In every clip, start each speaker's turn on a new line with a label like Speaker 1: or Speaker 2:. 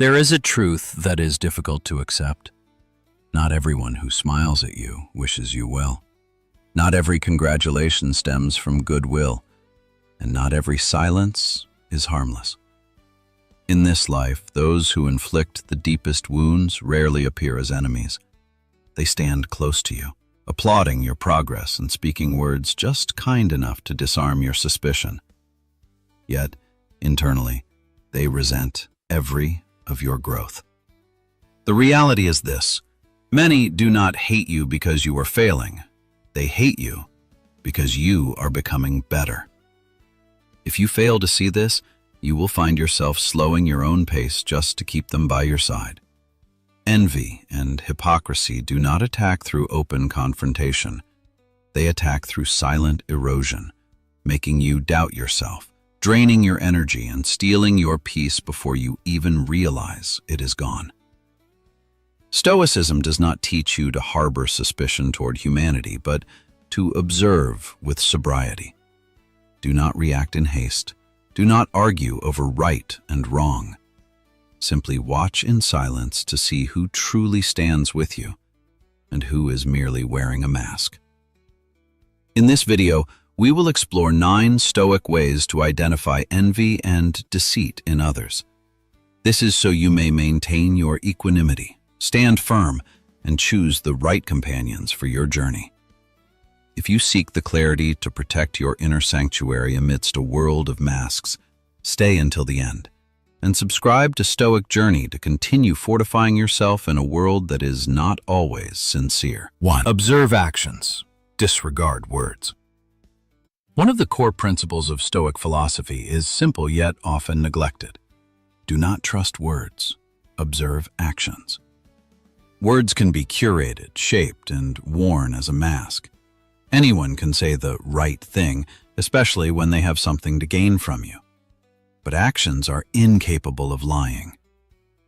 Speaker 1: There is a truth that is difficult to accept. Not everyone who smiles at you wishes you well. Not every congratulation stems from goodwill, and not every silence is harmless. In this life, those who inflict the deepest wounds rarely appear as enemies. They stand close to you, applauding your progress and speaking words just kind enough to disarm your suspicion. Yet, internally, they resent every of your growth. The reality is this: many do not hate you because you are failing. They hate you because you are becoming better. If you fail to see this, you will find yourself slowing your own pace just to keep them by your side. Envy and hypocrisy do not attack through open confrontation. They attack through silent erosion, making you doubt yourself, draining your energy and stealing your peace before you even realize it is gone. Stoicism does not teach you to harbor suspicion toward humanity, but to observe with sobriety. Do not react in haste. Do not argue over right and wrong. Simply watch in silence to see who truly stands with you and who is merely wearing a mask. In this video, we will explore 9 Stoic ways to identify envy and deceit in others. This is so you may maintain your equanimity, stand firm, and choose the right companions for your journey. If you seek the clarity to protect your inner sanctuary amidst a world of masks, stay until the end, and subscribe to Stoic Journey to continue fortifying yourself in a world that is not always sincere. 1. Observe actions. Disregard words. One of the core principles of Stoic philosophy is simple yet often neglected. Do not trust words. Observe actions. Words can be curated, shaped, and worn as a mask. Anyone can say the right thing, especially when they have something to gain from you. But actions are incapable of lying.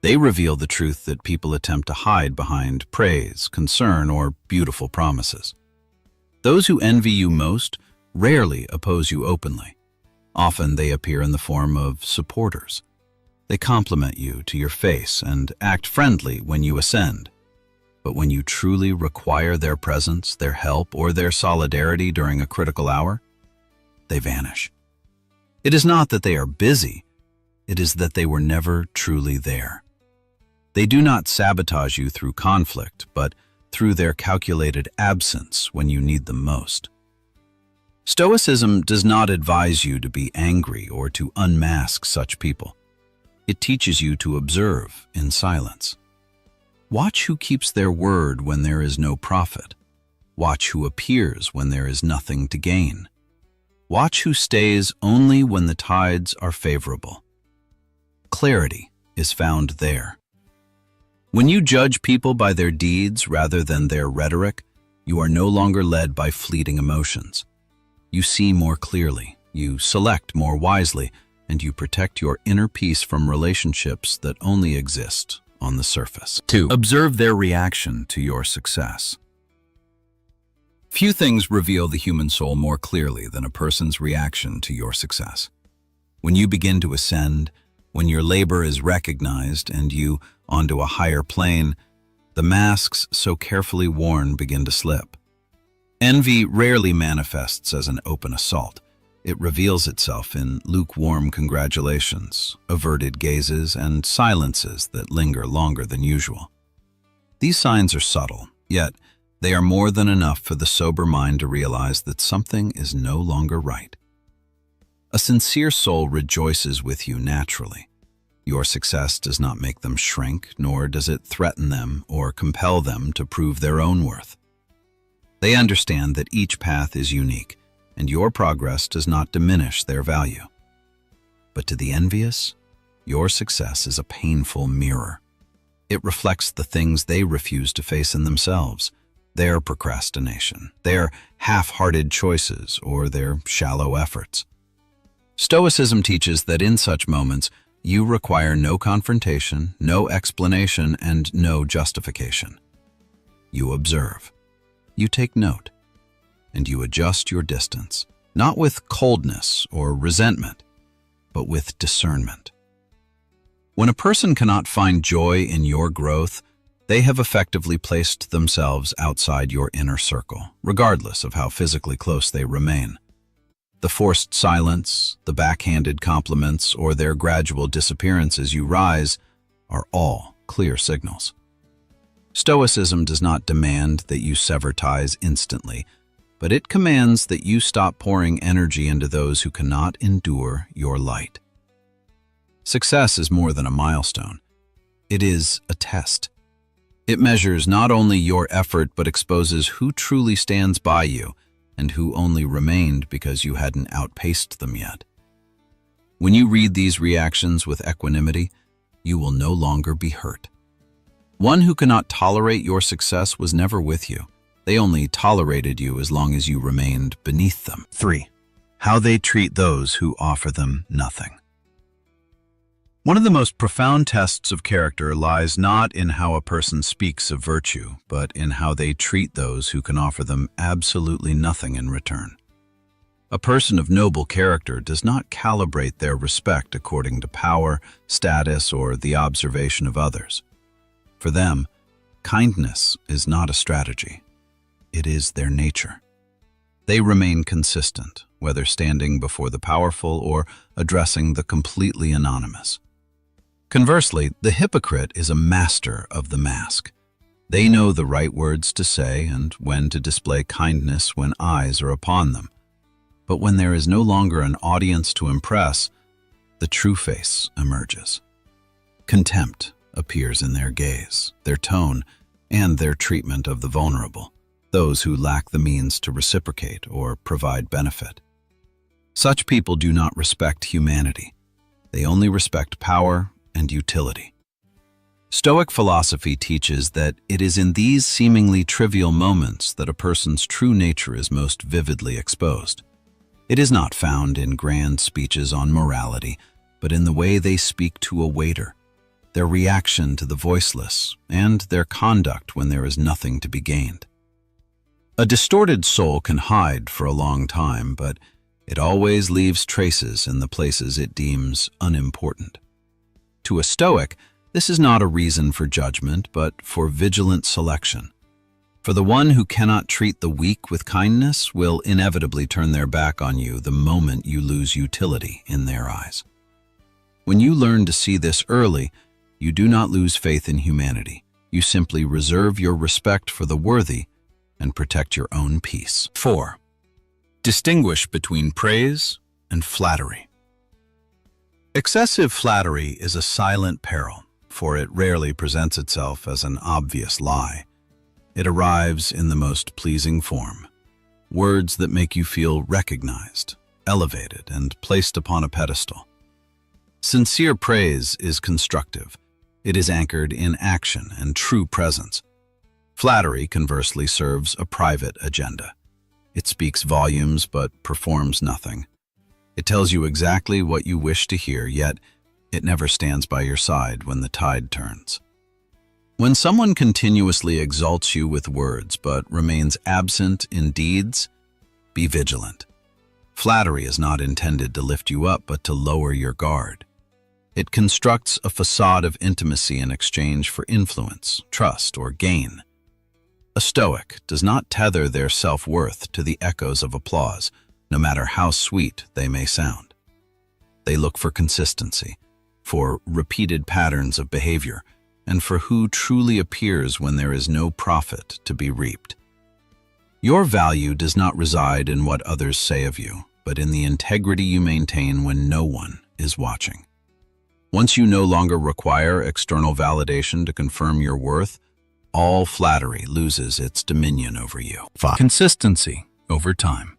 Speaker 1: They reveal the truth that people attempt to hide behind praise, concern, or beautiful promises. Those who envy you most rarely oppose you openly. Often they appear in the form of supporters. They compliment you to your face and act friendly when you ascend. But when you truly require their presence, their help, or their solidarity during a critical hour, they vanish. It is not that they are busy, it is that they were never truly there. They do not sabotage you through conflict, but through their calculated absence when you need them most. Stoicism does not advise you to be angry or to unmask such people. It teaches you to observe in silence. Watch who keeps their word when there is no profit. Watch who appears when there is nothing to gain. Watch who stays only when the tides are favorable. Clarity is found there. When you judge people by their deeds rather than their rhetoric, you are no longer led by fleeting emotions. You see more clearly, you select more wisely, and you protect your inner peace from relationships that only exist on the surface. 2. Observe their reaction to your success. Few things reveal the human soul more clearly than a person's reaction to your success. When you begin to ascend, when your labor is recognized and you onto a higher plane, the masks so carefully worn begin to slip. Envy rarely manifests as an open assault. It reveals itself in lukewarm congratulations, averted gazes, and silences that linger longer than usual. These signs are subtle, yet they are more than enough for the sober mind to realize that something is no longer right. A sincere soul rejoices with you naturally. Your success does not make them shrink, nor does it threaten them or compel them to prove their own worth. They understand that each path is unique, and your progress does not diminish their value. But to the envious, your success is a painful mirror. It reflects the things they refuse to face in themselves, their procrastination, their half-hearted choices, or their shallow efforts. Stoicism teaches that in such moments, you require no confrontation, no explanation, and no justification. You observe. You take note. And you adjust your distance, not with coldness or resentment, but with discernment. When a person cannot find joy in your growth, they have effectively placed themselves outside your inner circle, regardless of how physically close they remain. The forced silence, the backhanded compliments, or their gradual disappearance as you rise are all clear signals. Stoicism does not demand that you sever ties instantly, but it commands that you stop pouring energy into those who cannot endure your light. Success is more than a milestone. It is a test. It measures not only your effort but exposes who truly stands by you and who only remained because you hadn't outpaced them yet. When you read these reactions with equanimity, you will no longer be hurt. One who cannot tolerate your success was never with you. They only tolerated you as long as you remained beneath them. 3. How they treat those who offer them nothing. One of the most profound tests of character lies not in how a person speaks of virtue, but in how they treat those who can offer them absolutely nothing in return. A person of noble character does not calibrate their respect according to power, status, or the observation of others. For them, kindness is not a strategy. It is their nature. They remain consistent, whether standing before the powerful or addressing the completely anonymous. Conversely, the hypocrite is a master of the mask. They know the right words to say and when to display kindness when eyes are upon them. But when there is no longer an audience to impress, the true face emerges. Contempt appears in their gaze, their tone, and their treatment of the vulnerable, those who lack the means to reciprocate or provide benefit. Such people do not respect humanity. They only respect power and utility. Stoic philosophy teaches that it is in these seemingly trivial moments that a person's true nature is most vividly exposed. It is not found in grand speeches on morality, but in the way they speak to a waiter, their reaction to the voiceless, and their conduct when there is nothing to be gained. A distorted soul can hide for a long time, but it always leaves traces in the places it deems unimportant. To a Stoic, this is not a reason for judgment, but for vigilant selection. For the one who cannot treat the weak with kindness will inevitably turn their back on you the moment you lose utility in their eyes. When you learn to see this early, you do not lose faith in humanity. You simply reserve your respect for the worthy and protect your own peace. 4. Distinguish between praise and flattery. Excessive flattery is a silent peril, for it rarely presents itself as an obvious lie. It arrives in the most pleasing form, words that make you feel recognized, elevated, and placed upon a pedestal. Sincere praise is constructive. It is anchored in action and true presence. Flattery, conversely, serves a private agenda. It speaks volumes but performs nothing. It tells you exactly what you wish to hear, yet it never stands by your side when the tide turns. When someone continuously exalts you with words but remains absent in deeds, be vigilant. Flattery is not intended to lift you up but to lower your guard. It constructs a facade of intimacy in exchange for influence, trust, or gain. A Stoic does not tether their self-worth to the echoes of applause, no matter how sweet they may sound. They look for consistency, for repeated patterns of behavior, and for who truly appears when there is no profit to be reaped. Your value does not reside in what others say of you, but in the integrity you maintain when no one is watching. Once you no longer require external validation to confirm your worth, all flattery loses its dominion over you. 5. Consistency over time.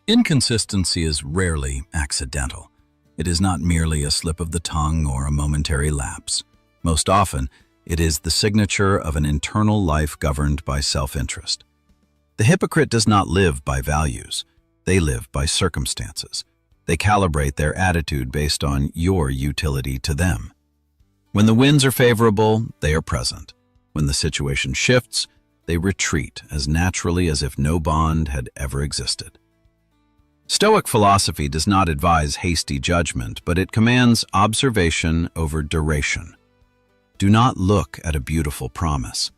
Speaker 1: Inconsistency is rarely accidental. It is not merely a slip of the tongue or a momentary lapse. Most often, it is the signature of an internal life governed by self-interest. The hypocrite does not live by values. They live by circumstances. They calibrate their attitude based on your utility to them. When the winds are favorable, they are present. When the situation shifts, they retreat as naturally as if no bond had ever existed. Stoic philosophy does not advise hasty judgment, but it commands observation over duration. Do not look at a beautiful promise.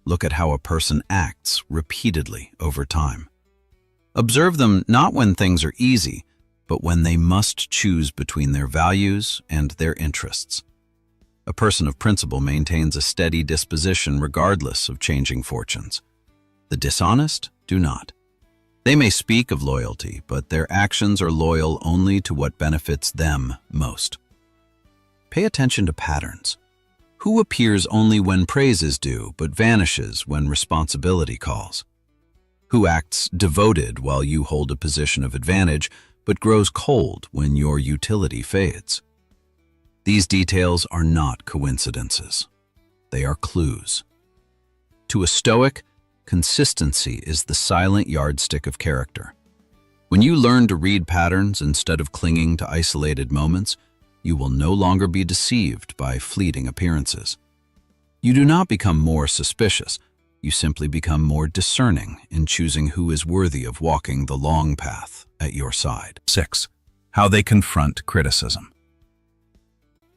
Speaker 1: Look at how a person acts repeatedly over time. Observe them not when things are easy, but when they must choose between their values and their interests. A person of principle maintains a steady disposition regardless of changing fortunes. The dishonest do not. They may speak of loyalty, but their actions are loyal only to what benefits them most. Pay attention to patterns. Who appears only when praise is due, but vanishes when responsibility calls? Who acts devoted while you hold a position of advantage, but grows cold when your utility fades? These details are not coincidences. They are clues. To a Stoic, consistency is the silent yardstick of character. When you learn to read patterns instead of clinging to isolated moments, you will no longer be deceived by fleeting appearances. You do not become more suspicious. You simply become more discerning in choosing who is worthy of walking the long path at your side. 6. How they confront criticism.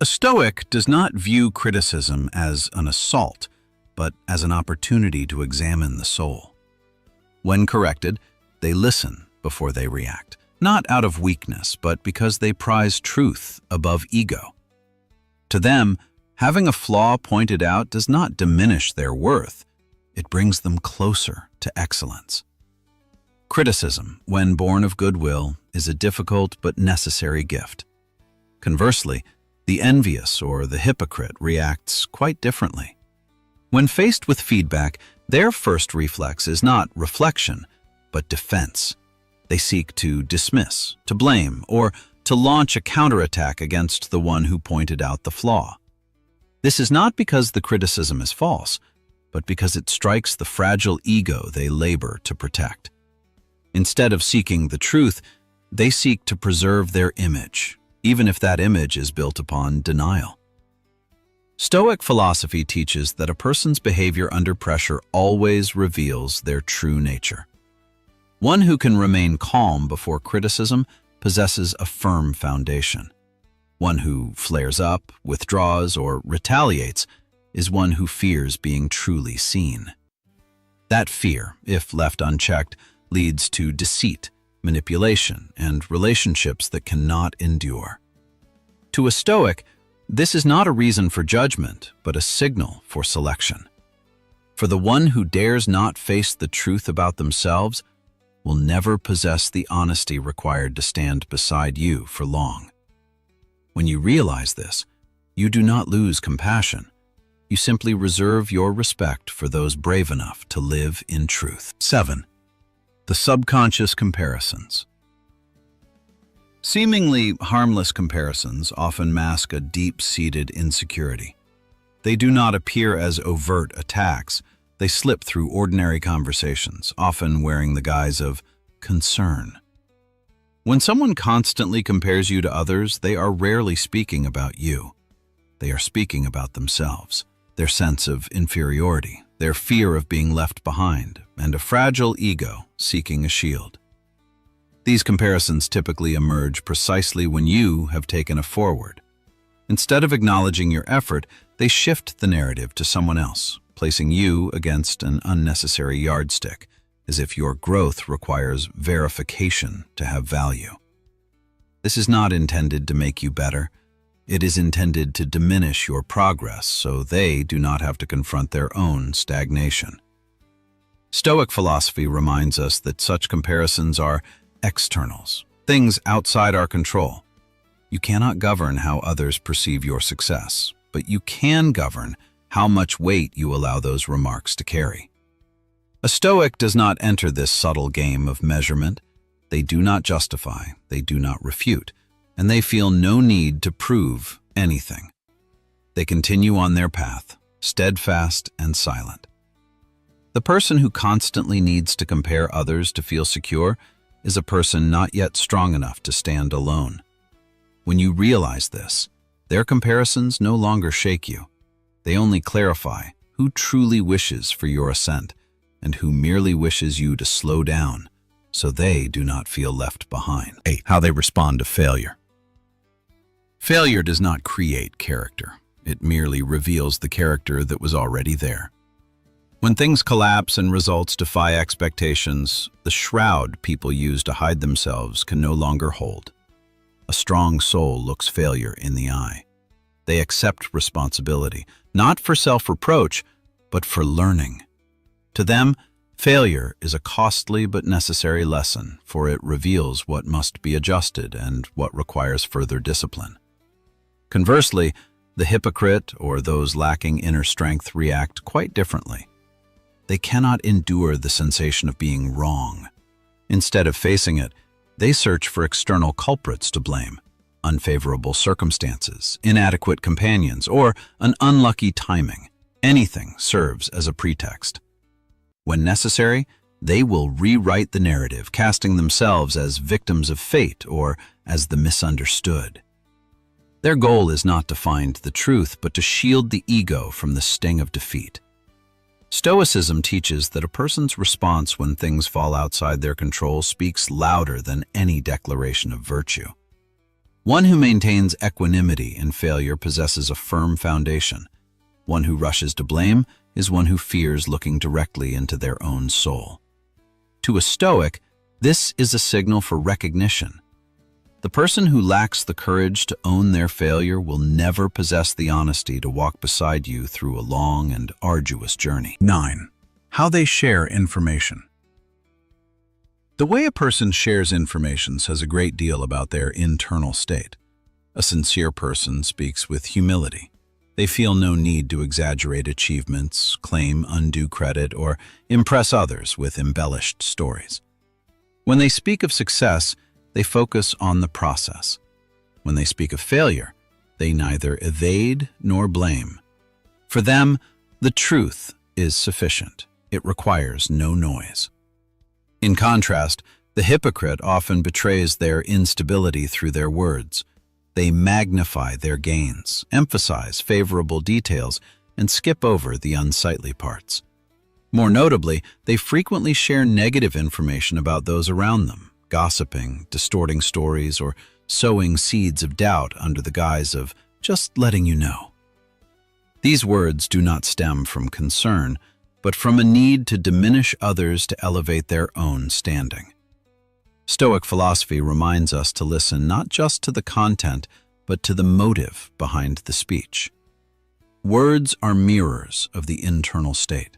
Speaker 1: A Stoic does not view criticism as an assault, but as an opportunity to examine the soul. When corrected, they listen before they react, not out of weakness, but because they prize truth above ego. To them, having a flaw pointed out does not diminish their worth. It brings them closer to excellence. Criticism, when born of goodwill, is a difficult but necessary gift. Conversely, the envious or the hypocrite reacts quite differently. When faced with feedback, their first reflex is not reflection, but defense. They seek to dismiss, to blame, or to launch a counterattack against the one who pointed out the flaw. This is not because the criticism is false, but because it strikes the fragile ego they labor to protect. Instead of seeking the truth, they seek to preserve their image, even if that image is built upon denial. Stoic philosophy teaches that a person's behavior under pressure always reveals their true nature. One who can remain calm before criticism possesses a firm foundation. One who flares up, withdraws, or retaliates is one who fears being truly seen. That fear, if left unchecked, leads to deceit, manipulation, and relationships that cannot endure. To a Stoic, this is not a reason for judgment, but a signal for selection. For the one who dares not face the truth about themselves will never possess the honesty required to stand beside you for long. When you realize this, you do not lose compassion. You simply reserve your respect for those brave enough to live in truth. 7. The subconscious comparisons. Seemingly harmless comparisons often mask a deep-seated insecurity. They do not appear as overt attacks. They slip through ordinary conversations, often wearing the guise of concern. When someone constantly compares you to others, they are rarely speaking about you. They are speaking about themselves, their sense of inferiority, their fear of being left behind, and a fragile ego seeking a shield. These comparisons typically emerge precisely when you have taken a forward. Instead of acknowledging your effort, they shift the narrative to someone else, placing you against an unnecessary yardstick, as if your growth requires verification to have value. This is not intended to make you better. It is intended to diminish your progress so they do not have to confront their own stagnation. Stoic philosophy reminds us that such comparisons are externals, things outside our control. You cannot govern how others perceive your success, but you can govern how much weight you allow those remarks to carry. A Stoic does not enter this subtle game of measurement. They do not justify, they do not refute, and they feel no need to prove anything. They continue on their path, steadfast and silent. The person who constantly needs to compare others to feel secure is a person not yet strong enough to stand alone. When you realize this, their comparisons no longer shake you. They only clarify who truly wishes for your ascent and who merely wishes you to slow down so they do not feel left behind. 8. How they respond to failure. Failure does not create character. It merely reveals the character that was already there. When things collapse and results defy expectations, the shroud people use to hide themselves can no longer hold. A strong soul looks failure in the eye. They accept responsibility, not for self-reproach, but for learning. To them, failure is a costly but necessary lesson, for it reveals what must be adjusted and what requires further discipline. Conversely, the hypocrite or those lacking inner strength react quite differently. They cannot endure the sensation of being wrong. Instead of facing it, they search for external culprits to blame: unfavorable circumstances, inadequate companions, or an unlucky timing. Anything serves as a pretext. When necessary, they will rewrite the narrative, casting themselves as victims of fate or as the misunderstood. Their goal is not to find the truth, but to shield the ego from the sting of defeat. Stoicism teaches that a person's response when things fall outside their control speaks louder than any declaration of virtue. One who maintains equanimity in failure possesses a firm foundation. One who rushes to blame is one who fears looking directly into their own soul. To a Stoic, this is a signal for recognition. The person who lacks the courage to own their failure will never possess the honesty to walk beside you through a long and arduous journey. 9. How they share information. The way a person shares information says a great deal about their internal state. A sincere person speaks with humility. They feel no need to exaggerate achievements, claim undue credit, or impress others with embellished stories. When they speak of success, they focus on the process. When they speak of failure, they neither evade nor blame. For them, the truth is sufficient. It requires no noise. In contrast, the hypocrite often betrays their instability through their words. They magnify their gains, emphasize favorable details, and skip over the unsightly parts. More notably, they frequently share negative information about those around them, gossiping, distorting stories, or sowing seeds of doubt under the guise of just letting you know. These words do not stem from concern, but from a need to diminish others to elevate their own standing. Stoic philosophy reminds us to listen not just to the content, but to the motive behind the speech. Words are mirrors of the internal state.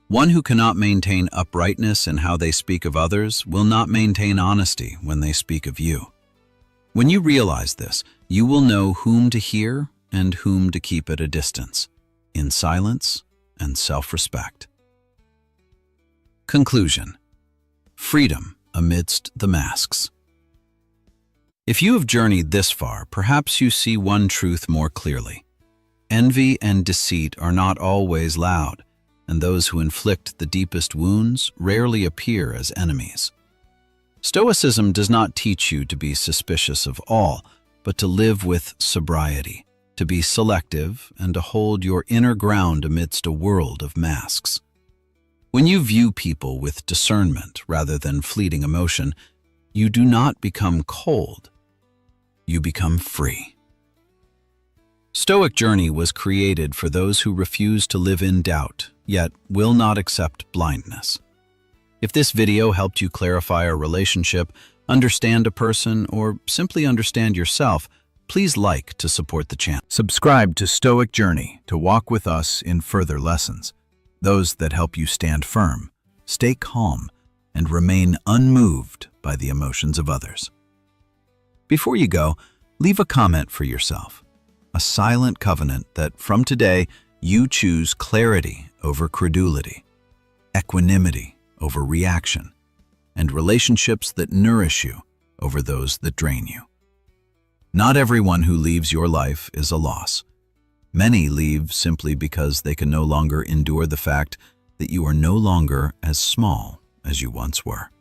Speaker 1: One who cannot maintain uprightness in how they speak of others will not maintain honesty when they speak of you. When you realize this, you will know whom to hear and whom to keep at a distance, in silence and self-respect. Conclusion. Freedom amidst the masks. If you have journeyed this far, perhaps you see one truth more clearly. Envy and deceit are not always loud, and those who inflict the deepest wounds rarely appear as enemies. Stoicism does not teach you to be suspicious of all, but to live with sobriety, to be selective, and to hold your inner ground amidst a world of masks. When you view people with discernment rather than fleeting emotion, you do not become cold, you become free. Stoic Journey was created for those who refuse to live in doubt, yet will not accept blindness. If this video helped you clarify a relationship, understand a person, or simply understand yourself, please like to support the channel. Subscribe to Stoic Journey to walk with us in further lessons, those that help you stand firm, stay calm, and remain unmoved by the emotions of others. Before you go, leave a comment for yourself, a silent covenant that from today you choose clarity over credulity, equanimity over reaction, and relationships that nourish you over those that drain you. Not everyone who leaves your life is a loss. Many leave simply because they can no longer endure the fact that you are no longer as small as you once were.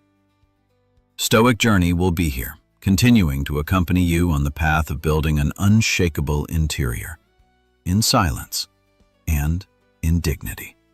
Speaker 1: Stoic Journey will be here, continuing to accompany you on the path of building an unshakable interior, in silence and in dignity.